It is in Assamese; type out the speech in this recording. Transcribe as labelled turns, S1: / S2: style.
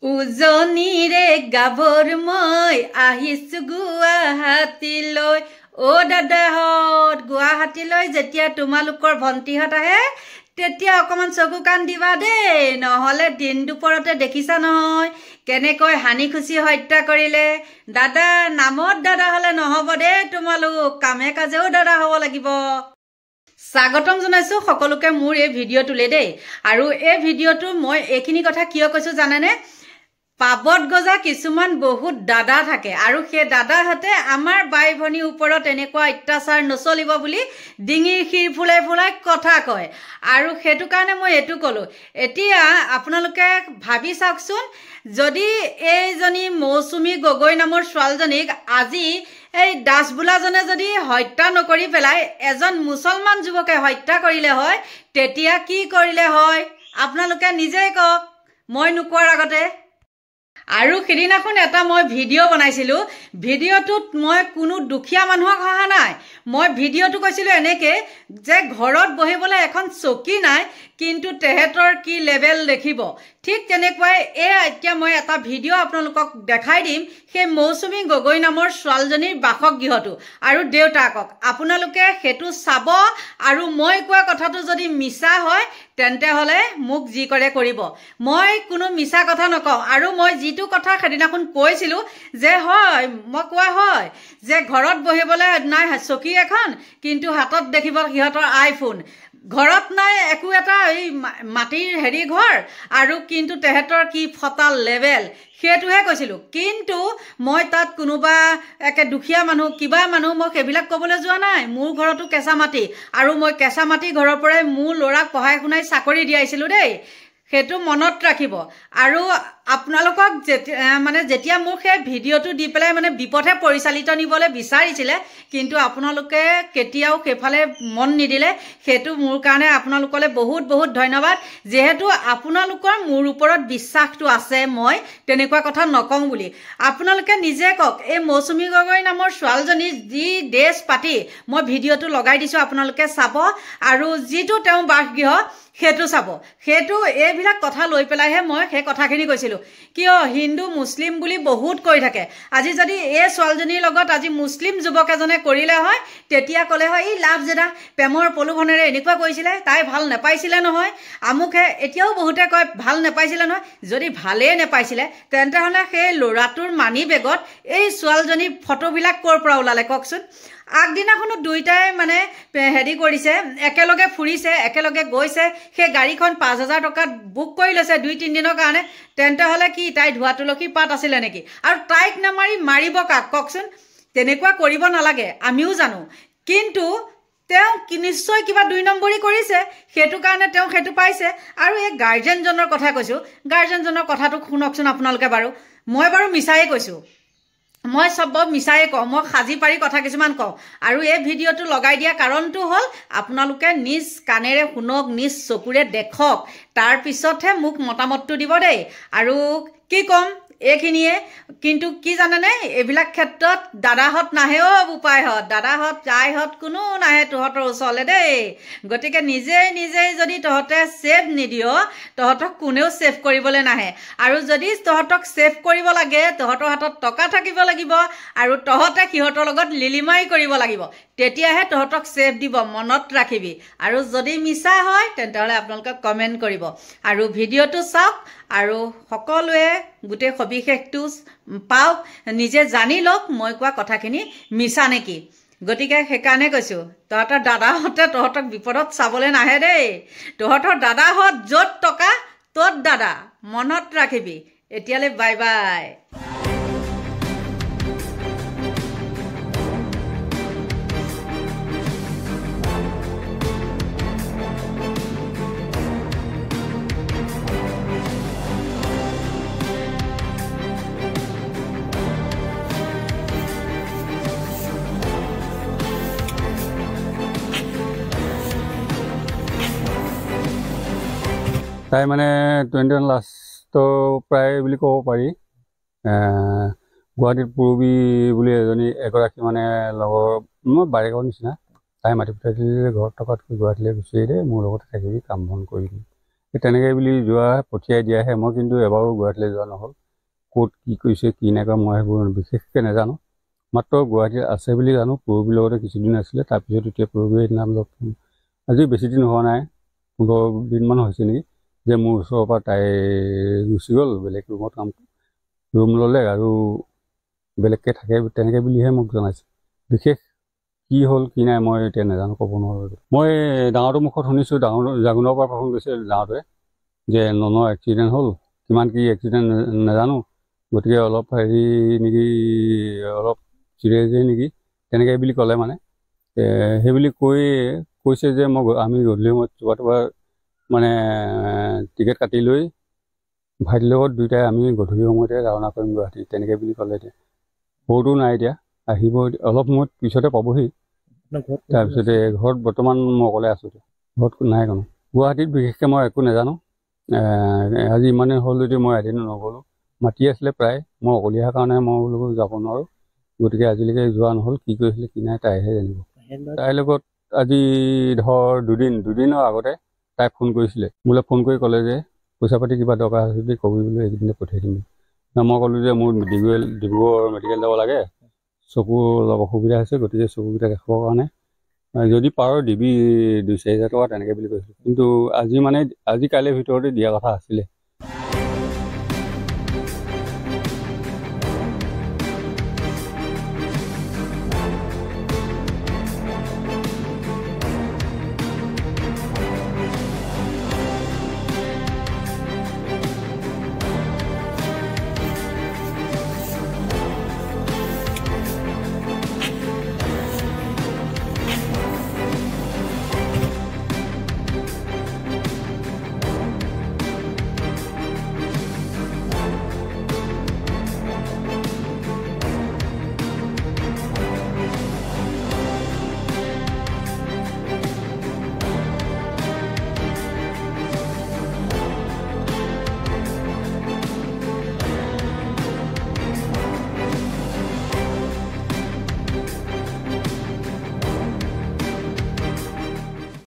S1: উজনিৰে গাভৰ মই আহিছো গুৱাহাটীলৈ। দাদাহঁত, গুৱাহাটীলৈ যেতিয়া তোমালোকৰ ভণ্টিহঁত আহে তেতিয়া অকণমান চকু কাণ দিবা দেই, নহ'লে দিন দুপৰতে দেখিছা নহয় কেনেকৈ হানি খুচি হত্যা কৰিলে। দাদা নামত দাদা হ'লে নহ'ব দেই, তোমালোক কামে কাজেও দাদা হ'ব লাগিব। স্বাগতম জনাইছোঁ সকলোকে মোৰ এই ভিডিঅ'টোলৈ দেই। আৰু এই ভিডিঅ'টো মই এইখিনি কথা কিয় কৈছোঁ জানেনে? পাবত গজা কিছুমান বহুত দাদা থাকে আৰু সেই দাদাহঁতে আমাৰ বাই ভনীৰ ওপৰত এনেকুৱা অত্যাচাৰ নচলিব বুলি ডিঙিৰ শিৰ ফুলাই ফুলাই কথা কয়। আৰু সেইটো কাৰণে মই এইটো ক'লোঁ। এতিয়া আপোনালোকে ভাবি চাওকচোন, যদি এইজনী মৌচুমী গগৈ নামৰ ছোৱালীজনীক আজি এই দাস বোলাজনে যদি হত্যা নকৰি পেলাই এজন মুছলমান যুৱকে হত্যা কৰিলে হয়, তেতিয়া কি কৰিলে হয় আপোনালোকে নিজেই কওক, মই নোকোৱাৰ আগতে। আৰু সেইদিনাখন এটা মই ভিডিঅ' বনাইছিলোঁ। ভিডিঅ'টোত মই কোনো দুখীয়া মানুহক হহা নাই। মই ভিডিঅ'টো কৈছিলোঁ এনেকৈ যে ঘৰত বহিবলৈ এখন চকী নাই, কিন্তু তেহেঁতৰ কি লেভেল দেখিব। ঠিক তেনেকুৱাই এতিয়া মই এটা ভিডিঅ' আপোনালোকক দেখাই দিম সেই মৌচুমী গগৈ নামৰ ছোৱালীজনীৰ বাসগৃহটো আৰু দেউতাকক। আপোনালোকে সেইটো চাব, আৰু মই কোৱা কথাটো যদি মিছা হয় তেন্তে হ'লে মোক যি কৰে কৰিব। মই কোনো মিছা কথা নকওঁ। আৰু মই যিটো কথা সেইদিনাখন কৈছিলোঁ যে হয়, মই কোৱা হয় যে ঘৰত বহিবলৈ নাই চকী এখন, কিন্তু হাতত দেখিব সিহঁতৰ আইফোন। ঘৰত নাই একো এটা এই মাটিৰ ঘৰ, আৰু কিন্তু তেহেঁতৰ কি ফটা লেভেল সেইটোহে কৈছিলোঁ। কিন্তু মই তাত কোনোবা একে দুখীয়া মানুহ কিবা মানুহ মই সেইবিলাক ক'বলৈ যোৱা নাই। মোৰ ঘৰতো কেঁচা মাটি, আৰু মই কেঁচা মাটি ঘৰৰ পৰাই মোৰ ল'ৰাক পঢ়াই শুনাই চাকৰি দিয়াইছিলোঁ দেই, সেইটো মনত ৰাখিব। আৰু আপোনালোকক যেতিয়া মোক সেই ভিডিঅ'টো দি পেলাই বিপথে পৰিচালিত নিবলৈ বিচাৰিছিলে, কিন্তু আপোনালোকে কেতিয়াও সেইফালে মন নিদিলে। সেইটো মোৰ কাৰণে আপোনালোকলৈ বহুত বহুত ধন্যবাদ, যিহেতু আপোনালোকৰ মোৰ ওপৰত বিশ্বাসটো আছে। মই তেনেকুৱা কথা নকওঁ বুলি আপোনালোকে নিজে কওক। এই মৌচুমী গগৈ নামৰ ছোৱালীজনী যি ড্ৰেছ পাতি মই ভিডিঅ'টো লগাই দিছোঁ, আপোনালোকে চাব। আৰু যিটো তেওঁ বাসগৃহ সেইটো চাব। সেইটো এইবিলাক কথা লৈ পেলাইহে মই সেই কথাখিনি কৈছিলোঁ। কিয় হিন্দু মুছলিম বুলি বহুত কৈ থাকে। আজি যদি এই ছোৱালীজনীৰ লগত আজি মুছলিম যুৱক এজনে কৰিলে হয়, তেতিয়া ক'লে হয় এই লাভ জেদা প্ৰেমৰ প্ৰলোভনেৰে এনেকুৱা কৰিছিলে, তাই ভাল নেপাইছিলে নহয়, আমুকহে। এতিয়াও বহুতে কয় ভাল নেপাইছিলে নহয়। যদি ভালেই নেপাইছিলে তেন্তে হ'লে সেই ল'ৰাটোৰ মানি বেগত এই ছোৱালীজনীৰ ফটোবিলাক ক'ৰ পৰা ওলালে কওকচোন। আগদিনাখনো দুইটাই কৰিছে, একেলগে ফুৰিছে, একেলগে গৈছে। সেই গাড়ীখন 5,000 টকাত বুক কৰি লৈছে 2-3 দিনৰ কাৰণে। তেন্তে হ'লে কি তাই ধোৱা তুলসী পাত আছিলে নেকি? আৰু তাইক নামাৰি মাৰিব কাক কওকচোন? তেনেকুৱা কৰিব নালাগে, আমিও জানো। কিন্তু তেওঁ নিশ্চয় কিবা 2 নম্বৰী কৰিছে, সেইটো কাৰণে তেওঁ সেইটো পাইছে। আৰু এই গাৰ্জেনজনৰ কথা কৈছোঁ, গাৰ্জেনজনৰ কথাটো শুনকচোন আপোনালোকে। মই মিছায়ে কৈছোঁ, মই চব মিছায়ে কওঁ, মই সাজি পাৰি কথা কিছুমান কওঁ। আৰু এই ভিডিঅ'টো লগাই দিয়া কাৰণটো হ'ল আপোনালোকে নিজ কাণেৰে শুনক, নিজ চকুৰে দেখক, তাৰপিছতহে মোক মতামতটো দিব দেই। আৰু কি ক'ম এইখিনিয়ে। কিন্তু কি জানেনে, এইবিলাক ক্ষেত্ৰত দাদাহঁত নাহেও, বোপাইহঁত দাদাহঁত আইহঁত কোনো নাহে তহঁতৰ ওচৰলৈ দেই। গতিকে নিজেই যদি তহঁতে ছেভ নিদিয়, তহঁতক কোনেও ছেভ কৰিবলৈ নাহে। আৰু যদি তহঁতক ছেভ কৰিব লাগে, তহঁতৰ হাতত টকা থাকিব লাগিব, আৰু তহঁতে সিহঁতৰ লগত লিলিমাই কৰিব লাগিব, তেতিয়াহে তহঁতক ছেভ দিব, মনত ৰাখিবি। আৰু যদি মিছা হয় তেন্তে হ'লে আপোনালোকে কমেণ্ট কৰিব। আৰু ভিডিঅ'টো চাওক, আৰু সকলোৱে গোটেই সবিশেষটো পাওক, নিজে জানি লওক মই কোৱা কথাখিনি মিছা নেকি। গতিকে সেইকাৰণে কৈছোঁ, তহঁতৰ দাদাহঁতে তহঁতক বিপদত চাবলৈ নাহে দেই। তহঁতৰ দাদাহঁত য'ত টকা ত'ত দাদা, মনত ৰাখিবি। এতিয়ালৈ বাই বাই।
S2: তাই 21 লাষ্টৰ প্ৰায় বুলি ক'ব পাৰি। গুৱাহাটীত পূৰবী বুলি এগৰাকী লগৰ, মই বাৰেকৰ নিচিনা। তাই মাতি পঠাই দিলে ঘৰত থকাতকৈ গুৱাহাটীলৈ গুচি আহিলে, মোৰ লগতে থাকিবি, কাম বন কৰিবি। তেনেকৈ বুলি যোৱা পঠিয়াই দিয়াহে। মই কিন্তু এবাৰো গুৱাহাটীলৈ যোৱা নহ'ল। ক'ত কি কৰিছে কি নাই কৰা মই সেইবোৰ বিশেষকৈ নাজানো। মাত্ৰ গুৱাহাটীত আছে বুলি জানো। পৰবীৰ লগতে কিছুদিন আছিলে, তাৰপিছত এতিয়া পৰবীৰ নাম লগ আজি বেছি দিন হোৱা নাই, 15 দিনমান হৈছে নেকি, যে মোৰ ওচৰৰ পৰা তাই গুচি গ'ল, বেলেগ ৰুমত ৰুম ল'লে আৰু বেলেগকৈ থাকে, তেনেকৈ বুলিহে মোক জনাইছে। বিশেষ কি হ'ল কি নাই মই এতিয়া নাজানো, ক'ব নোৱাৰোঁ। মই ডাঙৰটোৰ মুখত শুনিছোঁ, জাগুনৰ পৰা ফোন কৰিছে ডাঙৰটোৱে যে ননৰ এক্সিডেণ্ট হ'ল, কিমান কি এক্সিডেণ্ট নাজানো, গতিকে অলপ হেৰি নেকি, অলপ চিৰিয়াছে নেকি, তেনেকৈ বুলি ক'লে মানে। সেই বুলি কৈছে যে আমি গধূলি সময়ত তোমাৰ মানে টিকেট কাটি লৈ ভাইটিৰ লগত দুয়োটাই আমি গধূলি সময়তে ৰাওনা কৰিম গুৱাহাটী, তেনেকৈ বুলি ক'লে। এতিয়া সৰুটো নাই, এতিয়া আহিব অলপ সময়ত পিছতে পাবহি। তাৰপিছতে ঘৰত বৰ্তমান মই অকলে আছোঁ, ঘৰত নাই কোনো। গুৱাহাটীত বিশেষকৈ মই একো নাজানো। আজি ইমানেই হ'ল যদি মই এদিনো নগ'লোঁ, মাতি আছিলে প্ৰায়, মই অকলীয়াৰ কাৰণে মই বোলো যাব নোৱাৰোঁ, গতিকে আজিলৈকে যোৱা নহ'ল। কি কৰিছিলে কি নাই তাইহে জানিব। তাইৰ লগত আজি ধৰ দুদিনৰ আগতে তাই ফোন কৰিছিলে, মোলৈ ফোন কৰি ক'লে যে পইচা পাতি কিবা দৰকাৰ হৈছে যদি ক'বি বোলো, এইকেইদিনতে পঠিয়াই দিম। মই ক'লোঁ যে মোৰ ডিব্ৰুগড় মেডিকেল যাব লাগে, চকুৰ অলপ অসুবিধা হৈছে, গতিকে চকুকেইটা দেখাবৰ কাৰণে যদি পাৰ দিবি 2-4 হাজাৰ টকা, তেনেকৈ বুলি কৈছিলোঁ। কিন্তু আজি কাইলৈৰ ভিতৰতে দিয়া কথা আছিলে।